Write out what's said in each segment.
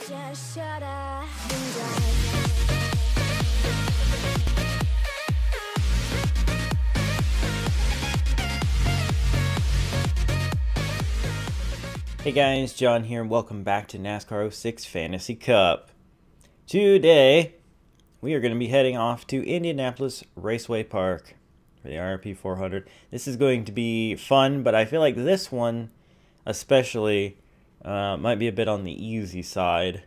Just shut up and drive. Hey guys, John here, and welcome back to NASCAR 06 Fantasy Cup. Today, we are going to be heading off to Indianapolis Raceway Park for the RP 400. This is going to be fun, but I feel like this one especially might be a bit on the easy side.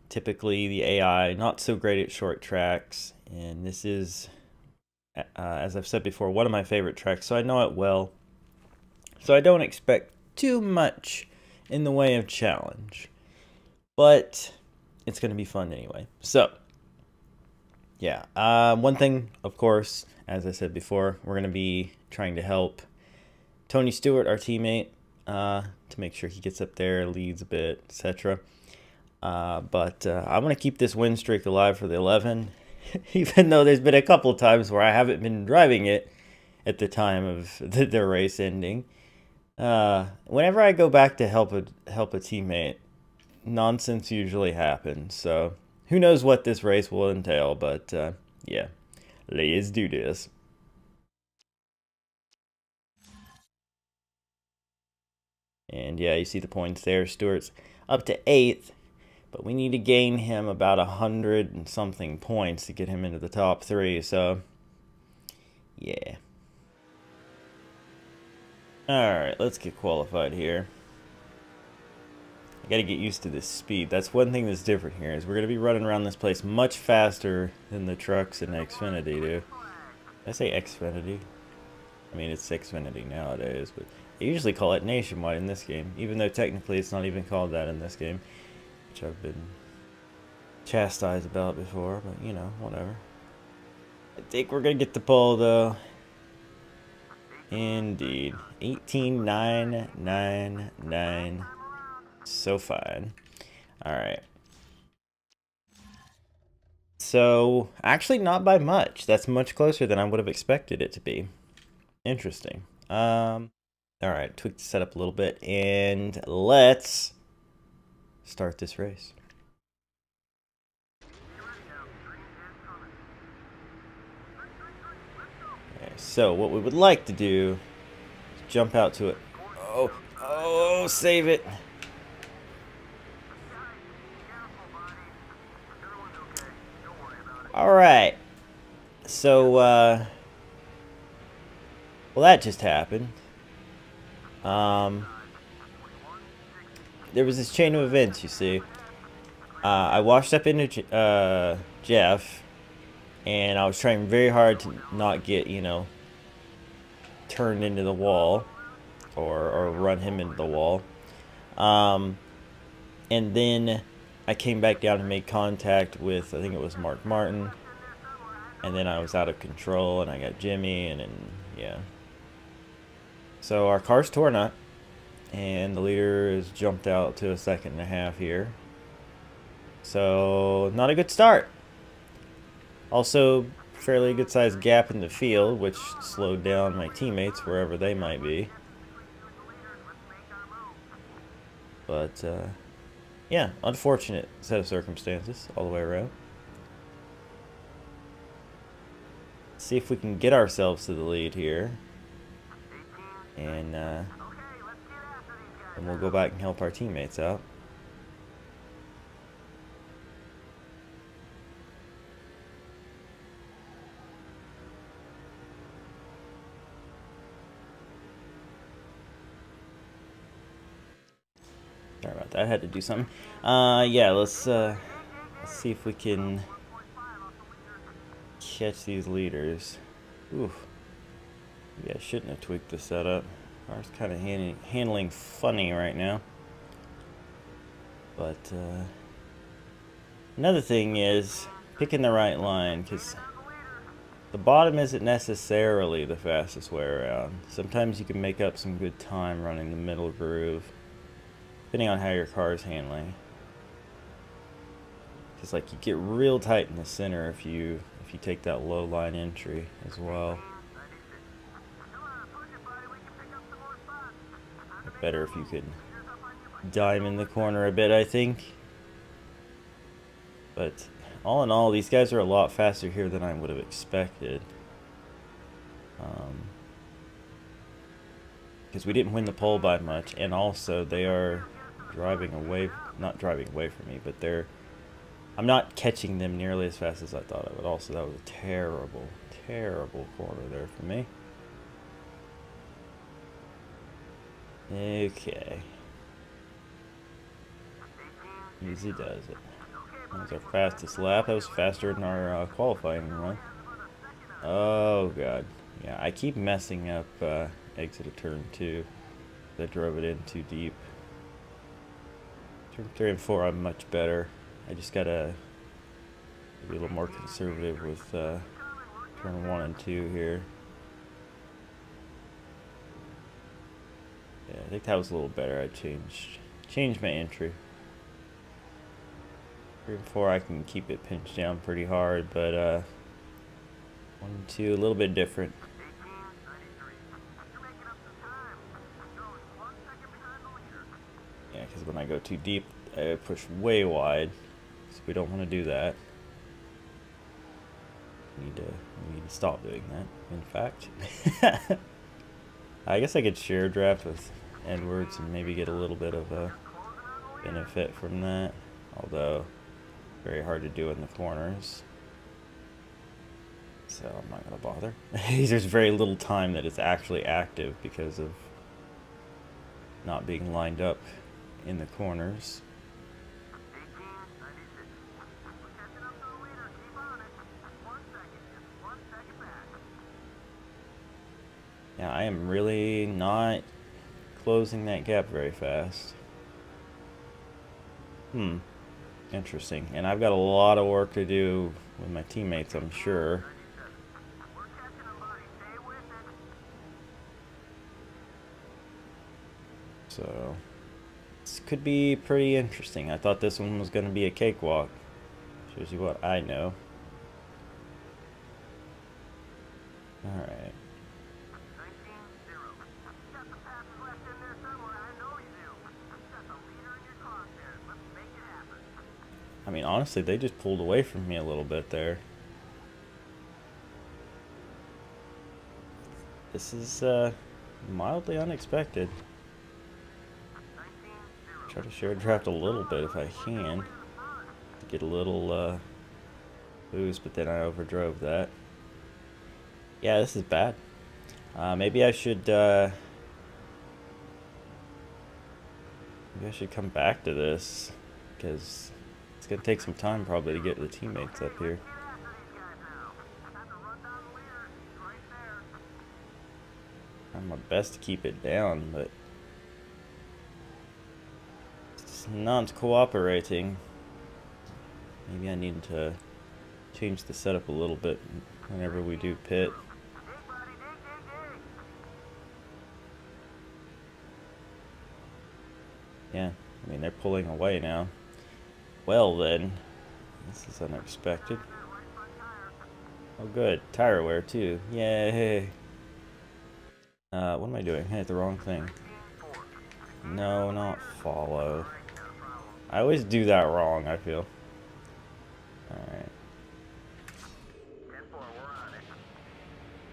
Typically, the AI not so great at short tracks, and this is, as I've said before, one of my favorite tracks, so I know it well. So I don't expect too much in the way of challenge, but it's going to be fun anyway. So, yeah, one thing, of course, as I said before, we're going to be trying to help Tony Stewart, our teammate, to make sure he gets up there, leads a bit, etc. But I want to keep this win streak alive for the 11, even though there's been a couple times where I haven't been driving it at the time of the race ending. Whenever I go back to help a teammate, nonsense usually happens. So who knows what this race will entail, but yeah, let's do this. And yeah, you see the points there. Stewart's up to 8th, but we need to gain him about 100 and something points to get him into the top 3. So yeah. Alright, let's get qualified here. I gotta get used to this speed. That's one thing that's different here, is we're gonna be running around this place much faster than the trucks in Xfinity do. Did I say Xfinity? I mean, it's Xfinity nowadays, but they usually call it Nationwide in this game, even though technically it's not even called that in this game, which I've been chastised about before, but you know, whatever. I think we're gonna get the pole though. Indeed. 18.999. So fine. Alright. So, actually not by much. That's much closer than I would have expected it to be. Interesting. Alright, tweak the setup a little bit, and let's start this race. So what we would like to do is jump out to it. Oh, save it. All right. So, well, that just happened. There was this chain of events, you see. I washed up into Jeff, and I was trying very hard to not get, you know, turned into the wall or run him into the wall. And then I came back down and made contact with, I think it was Mark Martin. And then I was out of control and I got Jimmy, and then, yeah. So our car's torn up, and the leader has jumped out to a 2.5 here. So not a good start. Also, fairly good sized gap in the field, which slowed down my teammates wherever they might be. But, yeah, unfortunate set of circumstances all the way around. Let's see if we can get ourselves to the lead here. And we'll go back and help our teammates out. Sorry about that. I had to do something. Yeah, let's see if we can catch these leaders. Oof. Maybe I shouldn't have tweaked the setup. Car's kind of handling funny right now. But another thing is picking the right line, because the bottom isn't necessarily the fastest way around. Sometimes you can make up some good time running the middle groove, depending on how your car is handling. Because like you get real tight in the center if you take that low line entry as well. Better if you could dime in the corner a bit, I think. But all in all, these guys are a lot faster here than I would have expected. Because we didn't win the pole by much, and also they are driving away, not driving away from me, but I'm not catching them nearly as fast as I thought I would. Also, that was a terrible, terrible corner there for me. Okay. Easy does it. That was our fastest lap. That was faster than our qualifying run. Oh, God. Yeah, I keep messing up exit of turn 2. I drove it in too deep. Turn 3 and 4, I'm much better. I just gotta be a little more conservative with turn 1 and 2 here. Yeah, I think that was a little better. I changed my entry. 3 and 4, I can keep it pinched down pretty hard, but 1 and 2, a little bit different. Yeah, because when I go too deep, I push way wide, so we don't want to do that. We need to stop doing that, in fact. I guess I could share draft with Edwards and maybe get a little bit of a benefit from that, although very hard to do in the corners. So I'm not going to bother. There's very little time that it's actually active because of not being lined up in the corners. Yeah, I am really not closing that gap very fast. Interesting. And I've got a lot of work to do with my teammates, I'm sure. So this could be pretty interesting. I thought this one was going to be a cakewalk. Shows you what I know. Alright. I mean, honestly, they just pulled away from me a little bit there. This is mildly unexpected. Try to share draft a little bit if I can to get a little boost, but then I overdrove that. Yeah, this is bad. Maybe I should come back to this, because it's gonna take some time probably to get the teammates up here. Trying my best to keep it down, but it's not cooperating. Maybe I need to change the setup a little bit whenever we do pit. Yeah, I mean, they're pulling away now. Well then, this is unexpected. Oh good, tire wear too. Yay! What am I doing? I hit the wrong thing. No, not follow. I always do that wrong, I feel. Alright.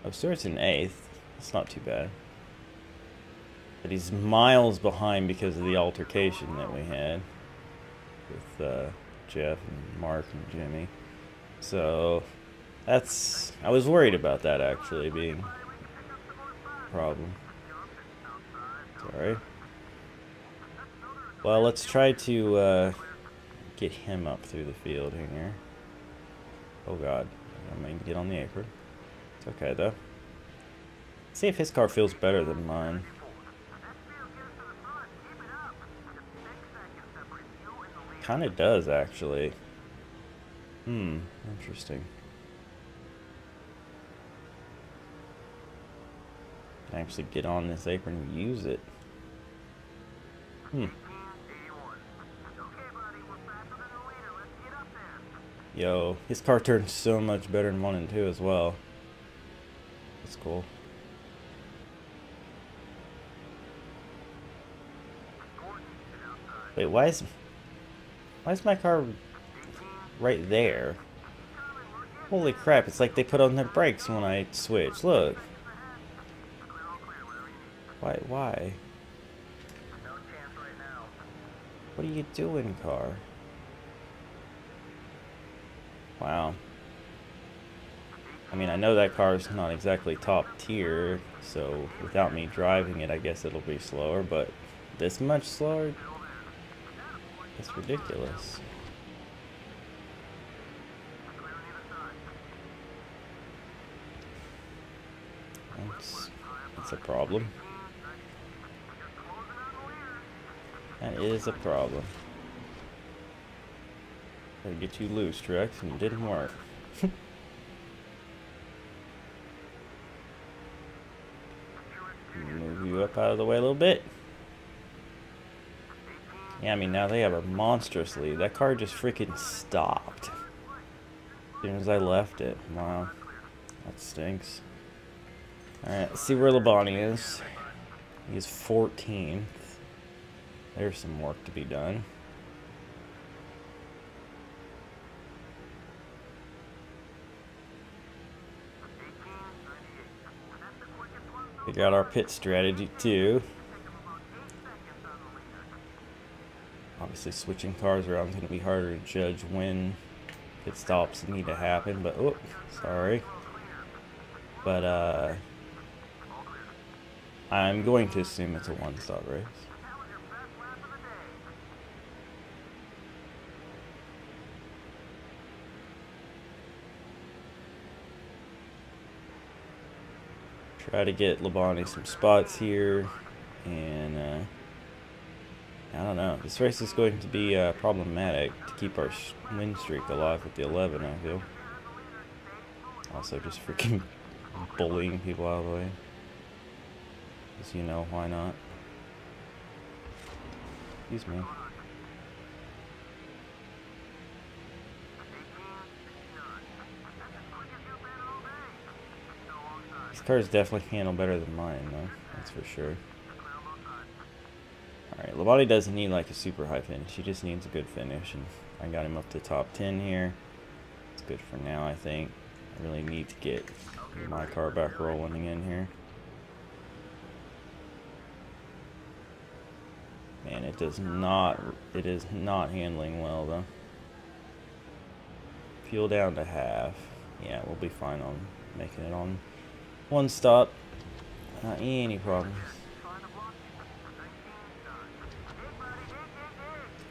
Oh, Stewart's in 8th. That's not too bad. But he's miles behind because of the altercation that we had with Jeff and Mark and Jimmy. So that's, I was worried about that actually being a problem. Sorry. Well, let's try to get him up through the field here. Oh god, I mean to get on the apron. It's okay though. See if his car feels better than mine. Kinda does actually. Interesting. Can actually get on this apron and use it. Yo, his car turns so much better in 1 and 2 as well. That's cool. Wait, why is my car right there. Holy crap, it's like they put on their brakes when I switch. Look. Why? What are you doing, car? Wow. I mean, I know that car is not exactly top tier, so without me driving it, I guess it'll be slower, but this much slower? That's ridiculous. That's a problem. That is a problem. Gotta get you loose, Trex, and it didn't work. Move you up out of the way a little bit. Yeah, I mean, now they have a monstrous lead. That car just freaking stopped as soon as I left it. Wow. That stinks. Alright, let's see where Labonte is. He's 14th. There's some work to be done. Figure out our pit strategy too. Obviously switching cars around is going to be harder to judge when pit stops need to happen, but oh, sorry. But I'm going to assume it's a one-stop race. Try to get Labonte some spots here, and I don't know. This race is going to be problematic to keep our win streak alive with the 11, I feel. Also, just freaking bullying people out of the way. Because, you know, why not? Excuse me. These cars definitely handle better than mine, though. That's for sure. Alright, Labonte doesn't need like a super high finish. He just needs a good finish. And I got him up to top 10 here. It's good for now, I think. I really need to get my car back rolling again here. Man, it is not handling well, though. Fuel down to half. Yeah, we'll be fine on making it on one stop. Not any problems.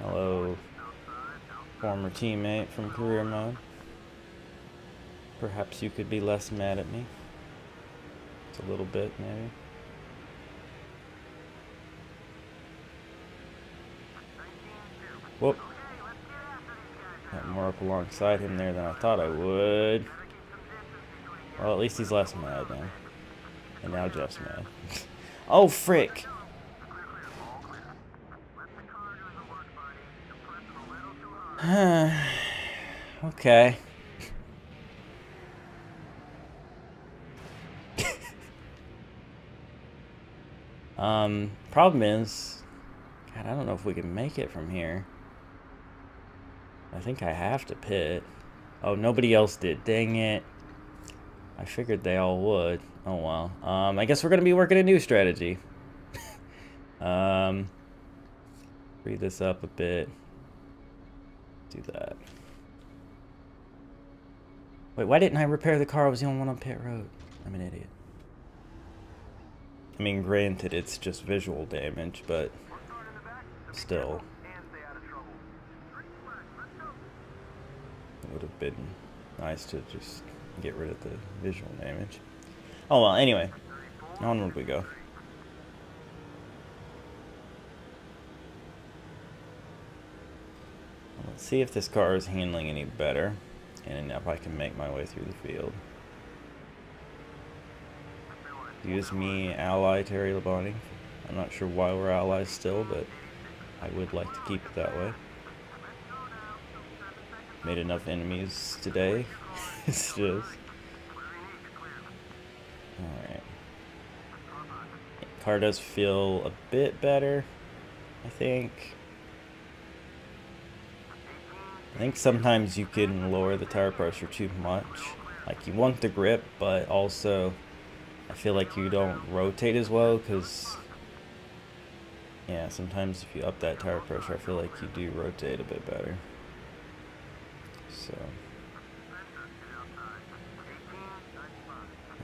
Hello, former teammate from career mode. Perhaps you could be less mad at me. It's a little bit, maybe. Whoop. Got more up alongside him there than I thought I would. Well, at least he's less mad now. And now Jeff's mad. Oh, frick! Okay. Problem is, God, I don't know if we can make it from here. I think I have to pit. Oh, nobody else did. Dang it. I figured they all would. Oh, well. I guess we're going to be working a new strategy. Free this up a bit. Do that. Wait, why didn't I repair the car? I was the only one on pit road. I'm an idiot. I mean, granted, it's just visual damage, but still. It would have been nice to just get rid of the visual damage. Oh well, anyway. Onward we go. Let's see if this car is handling any better, and if I can make my way through the field. Use me, ally Terry Labonte. I'm not sure why we're allies still, but I would like to keep it that way. Made enough enemies today. It's just... Alright. Car does feel a bit better, I think. I think sometimes you can lower the tire pressure too much. Like, you want the grip, but also I feel like you don't rotate as well, because yeah, sometimes if you up that tire pressure, I feel like you do rotate a bit better. So,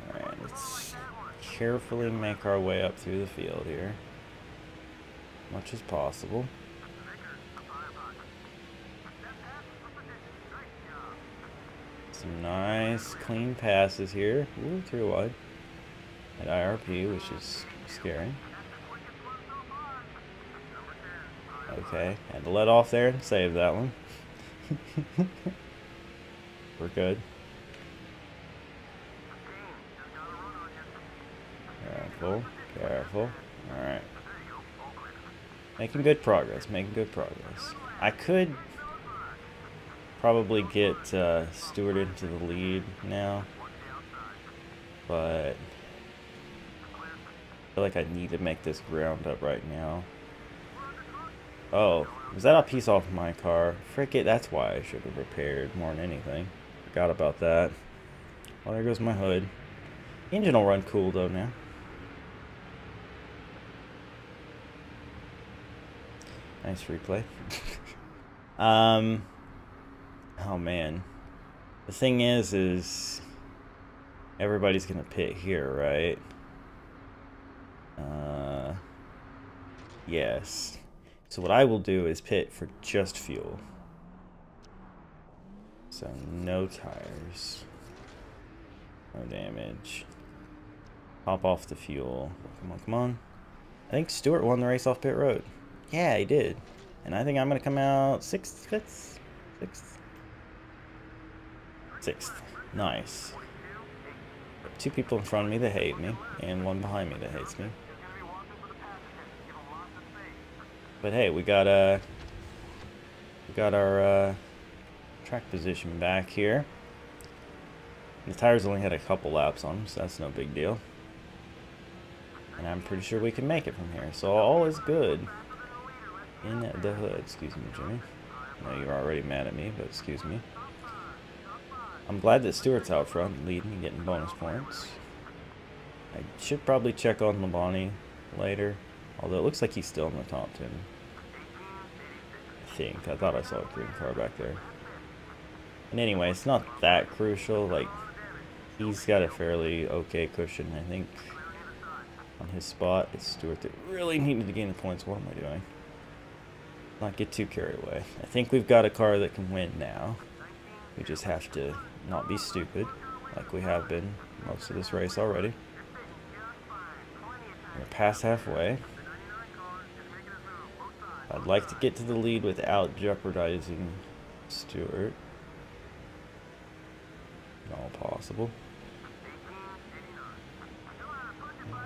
alright, let's carefully make our way up through the field here, much as possible. Some nice clean passes here. Ooh, through wide at IRP, which is scary. Okay, had to let off there and save that one. We're good. Careful, careful. Alright. Making good progress, making good progress. I could probably get Stewart into the lead now, but I feel like I need to make this ground up right now. Oh, was that a piece off my car? Frick it, that's why I should have repaired more than anything. Forgot about that. Oh, there goes my hood. Engine will run cool though now. Nice replay. Oh man. The thing is everybody's gonna pit here, right? Yes. So what I will do is pit for just fuel. So no tires. No damage. Pop off the fuel. Come on, come on. I think Stewart won the race off pit road. Yeah, he did. And I think I'm going to come out 6th, 5th, 6th. 6th. Nice. Two people in front of me that hate me, and one behind me that hates me. But hey, we got our track position back here. The tires only had a couple laps on them, so that's no big deal. And I'm pretty sure we can make it from here. So all is good in the hood. Excuse me, Jimmy. I know you're already mad at me, but excuse me. I'm glad that Stewart's out front, leading and getting bonus points. I should probably check on Labonte later, although it looks like he's still in the top 10. I think. I thought I saw a green car back there. And anyway, it's not that crucial. Like, he's got a fairly okay cushion, I think, on his spot. It's Stewart that really needed to gain the points. What am I doing? Not get too carried away. I think we've got a car that can win now. We just have to not be stupid, like we have been most of this race already. We're past halfway. I'd like to get to the lead without jeopardizing Stewart. All possible.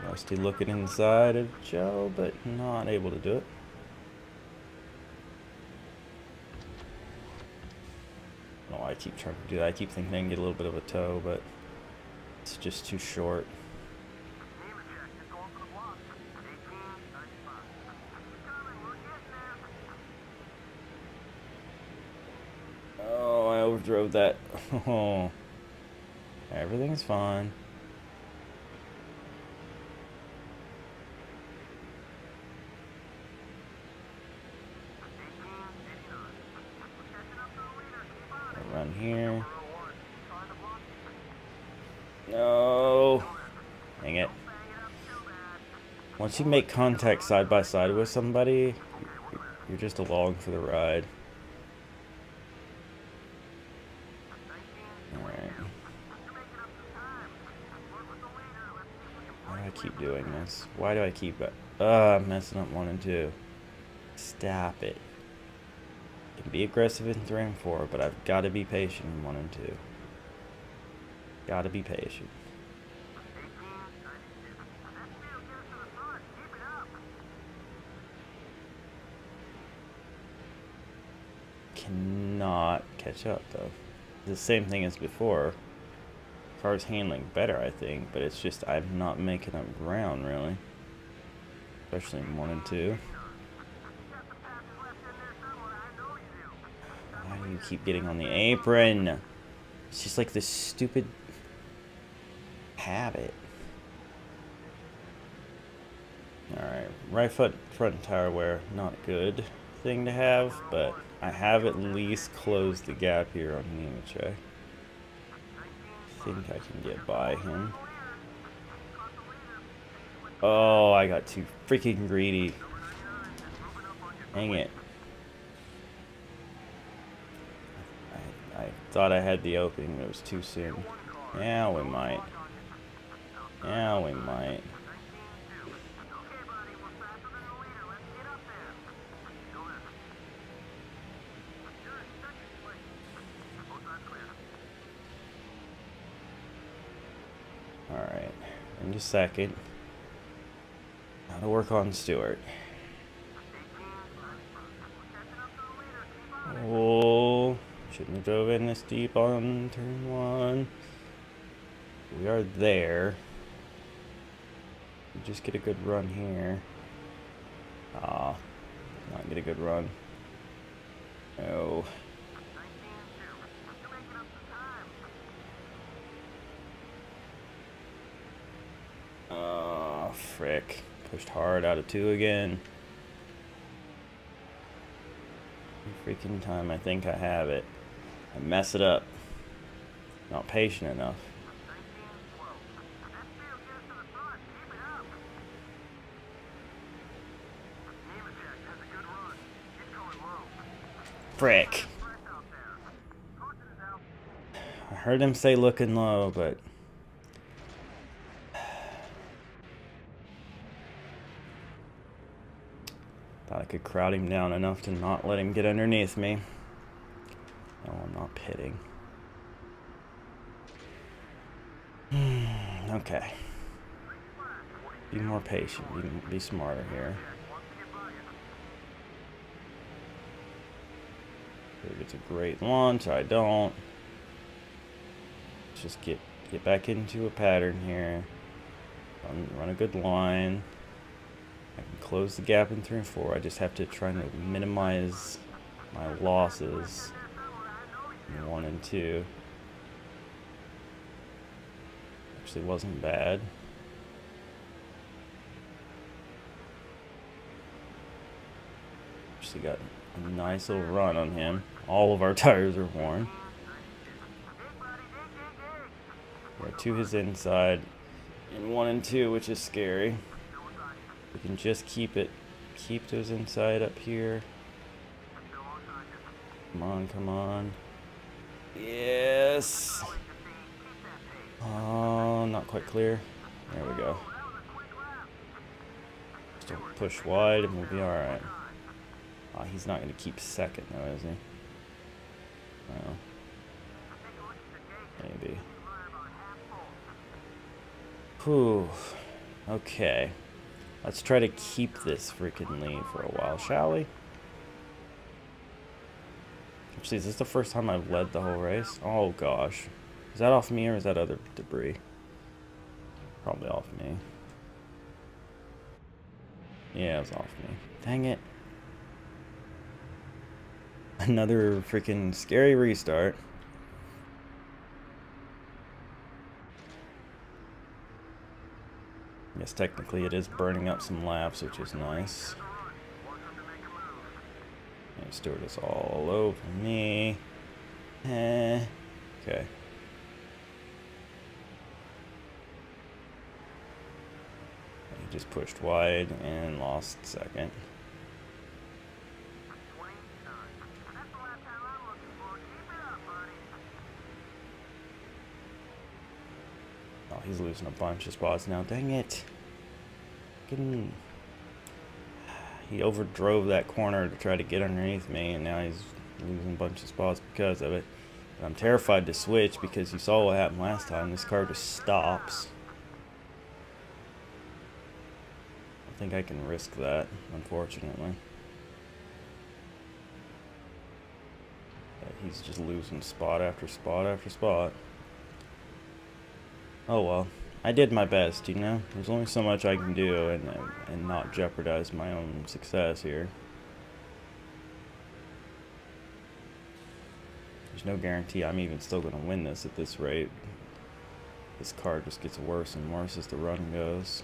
Rusty looking inside of Joe, but not able to do it. I don't know why I keep trying to do that. I keep thinking I can get a little bit of a toe, but it's just too short. Oh, I overdrove that. Oh, everything's fine. Run here. No. Dang it. Once you make contact side by side with somebody, you're just along for the ride. Alright. Why do I keep doing this? Why do I keep messing up 1 and 2? Stop it. I can be aggressive in 3 and 4, but I've got to be patient in 1 and 2. Got to be patient. Cannot catch up though. The same thing as before. Car's handling better, I think, but it's just I'm not making up ground really, especially in 1 and 2. Why do you keep getting on the apron? It's just like this stupid habit. Alright, right foot front tire wear, not a good thing to have, but I have at least closed the gap here on Nemechek. I think I can get by him. Oh, I got too freaking greedy. Dang it. I thought I had the opening, but it was too soon. Yeah, we might. Yeah, we might. Alright, in just a second. Now to work on Stewart. Oh, shouldn't have drove in this deep on turn 1. We are there. We just get a good run here. Ah, not get a good run. No. Oh, frick. Pushed hard out of 2 again. Every freaking time I think I have it, I mess it up. Not patient enough. Frick. I heard him say looking low, but thought I could crowd him down enough to not let him get underneath me. No, I'm not pitting. Okay. Be more patient. Be smarter here. It's a great launch. I don't. Let's just get back into a pattern here. Run a good line. I can close the gap in 3 and 4. I just have to try to minimize my losses in 1 and 2. Actually wasn't bad. Actually got a nice little run on him. All of our tires are worn. We're to his inside in 1 and 2, which is scary. We can just keep to his inside up here. Come on, come on. Yes. Oh, not quite clear. There we go. Just don't push wide and we'll be alright. Oh, he's not going to keep second though, is he? Well, maybe. Whew. Okay. Let's try to keep this freaking lead for a while, shall we? Actually, is this the first time I've led the whole race? Oh gosh. Is that off me or is that other debris? Probably off me. Yeah, it was off me. Dang it. Another freaking scary restart. I guess technically it is burning up some laps, which is nice. And Stewart is all over me. Okay. He just pushed wide and lost second. Oh, he's losing a bunch of spots now. Dang it. He overdrove that corner to try to get underneath me, and now he's losing a bunch of spots because of it. But I'm terrified to switch because you saw what happened last time. This car just stops. I think I can risk that, unfortunately. But he's just losing spot after spot after spot. Oh well, I did my best, you know? There's only so much I can do and not jeopardize my own success here. There's no guarantee I'm even still going to win this at this rate. This car just gets worse and worse as the run goes.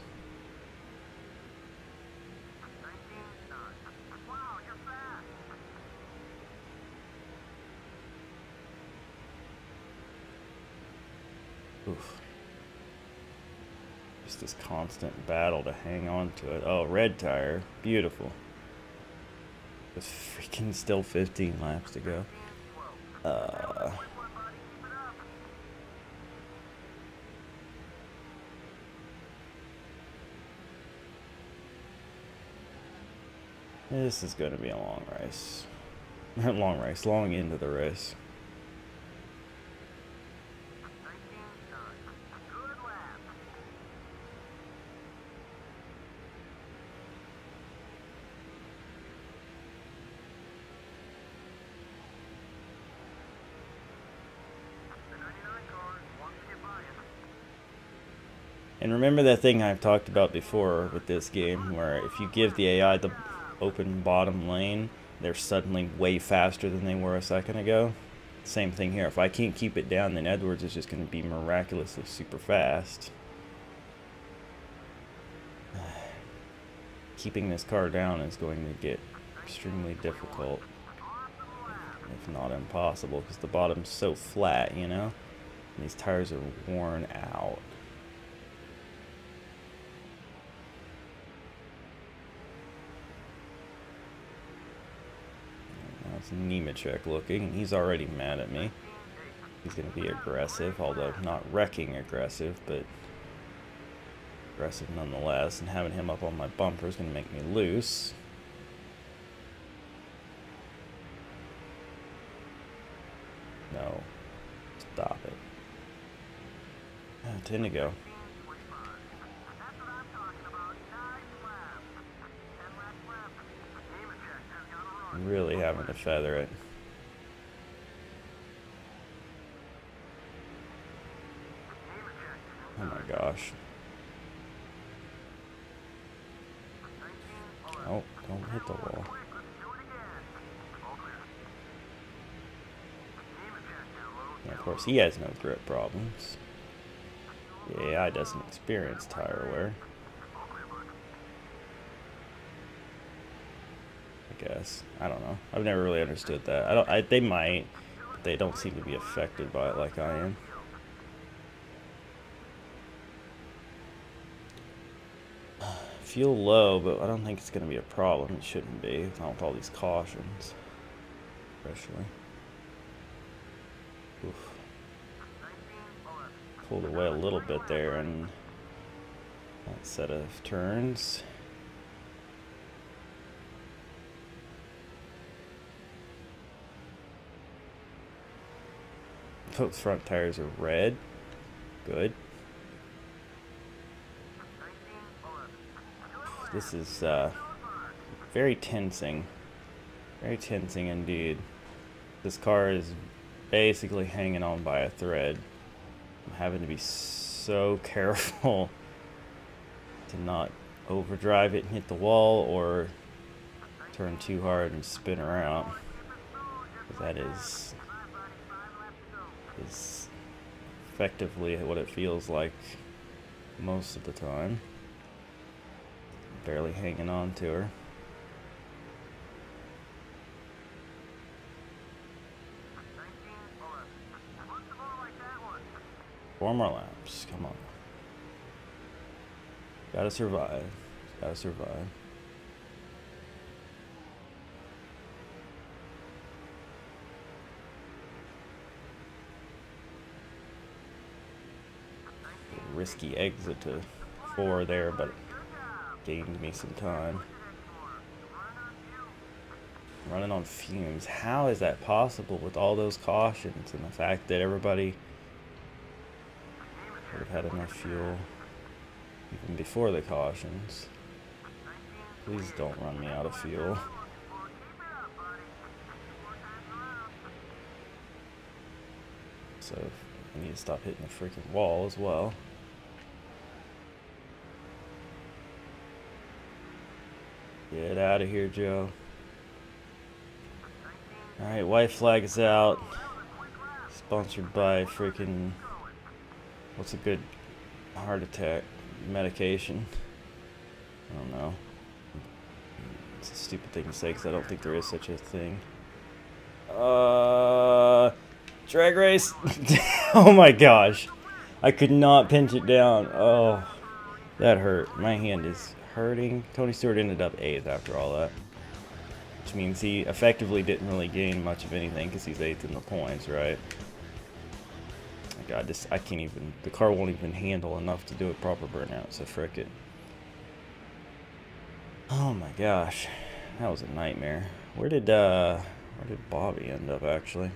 Oof. Just this constant battle to hang on to it. Oh, red tire. Beautiful. With freaking still 15 laps to go. This is going to be a long race. Long into the race. And remember that thing I've talked about before with this game, where if you give the AI the open bottom lane, they're suddenly way faster than they were a second ago. Same thing here. If I can't keep it down, then Edwards is just going to be miraculously super fast. Keeping this car down is going to get extremely difficult, if not impossible, because the bottom's so flat, you know? And these tires are worn out. Nemechek looking, and he's already mad at me. He's going to be aggressive, although not wrecking aggressive, but aggressive nonetheless, and having him up on my bumper is going to make me loose. No. Stop it. 10 to go. Really having to feather it. Oh my gosh. Oh, don't hit the wall. And of course, he has no grip problems. The AI doesn't experience tire wear. Guess. I don't know. I've never really understood that. They might, but they don't seem to be affected by it like I am. Fuel low, but I don't think it's going to be a problem. It shouldn't be, not with all these cautions, especially. Oof. Pulled away a little bit there in that set of turns. Both front tires are red. Good. This is very tensing. Very tensing indeed. This car is basically hanging on by a thread. I'm having to be so careful to not overdrive it and hit the wall or turn too hard and spin around. That is effectively what it feels like most of the time. Barely hanging on to her. Four more laps, come on. Gotta survive, gotta survive. Risky exit to 4 there, but gained me some time. Running on fumes. How is that possible with all those cautions and the fact that everybody would have had enough fuel even before the cautions? Please don't run me out of fuel. So I need to stop hitting the freaking wall as well. Get out of here, Joe. Alright, white flag is out. Sponsored by freaking... What's a good heart attack medication? I don't know. It's a stupid thing to say because I don't think there is such a thing. Drag race. Oh my gosh. I could not pinch it down. Oh, that hurt. My hand is hurting. Tony Stewart ended up 8th after all that. Which means he effectively didn't really gain much of anything because he's 8th in the points, right? My God, this, I can't even, the car won't even handle enough to do a proper burnout, so frick it. Oh my gosh. That was a nightmare. Where did Bobby end up, actually?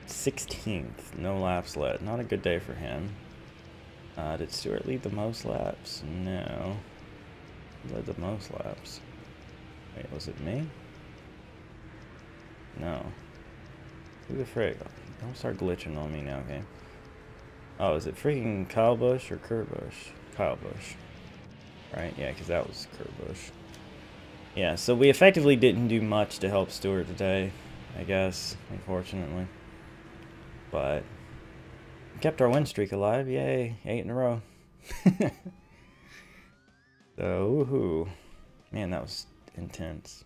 16th. No laps led. Not a good day for him. Did Stewart lead the most laps? No. He led the most laps. Wait, was it me? No. Who the frick? Don't start glitching on me now, okay? Oh, is it freaking Kyle Busch or Kurt Busch? Kyle Busch. Right? Yeah, because that was Kurt Busch. Yeah, so we effectively didn't do much to help Stewart today, I guess, unfortunately. But kept our win streak alive. Yay, 8 in a row. So, woohoo. Man, that was intense.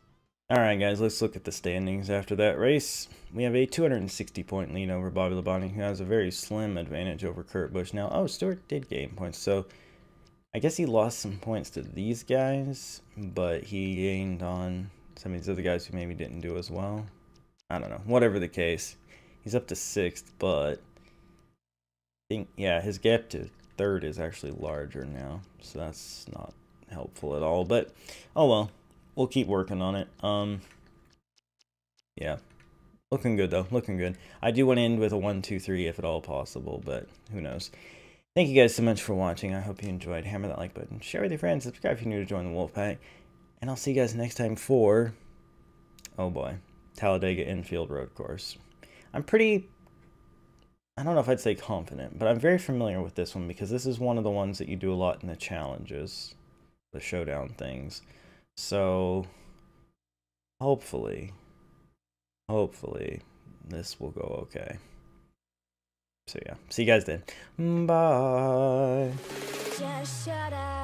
Alright guys, let's look at the standings after that race. We have a 260 point lead over Bobby Labonte, who has a very slim advantage over Kurt Busch. Now, oh, Stewart did gain points, so I guess he lost some points to these guys, but he gained on some of these other guys who maybe didn't do as well. I don't know. Whatever the case, he's up to 6th, but I think, yeah, his gap to 3rd is actually larger now, so that's not helpful at all. But oh well, we'll keep working on it. Yeah, looking good though, looking good. I do want to end with a 1, 2, 3 if at all possible, but who knows. Thank you guys so much for watching. I hope you enjoyed. Hammer that like button, share with your friends, subscribe if you're new to join the Wolfpack, and I'll see you guys next time for, oh boy, Talladega Infield Road Course. I'm pretty, I don't know if I'd say confident, but I'm very familiar with this one because this is one of the ones that you do a lot in the challenges, the showdown things. So hopefully this will go okay. So yeah, see you guys then. Bye. Just shut up.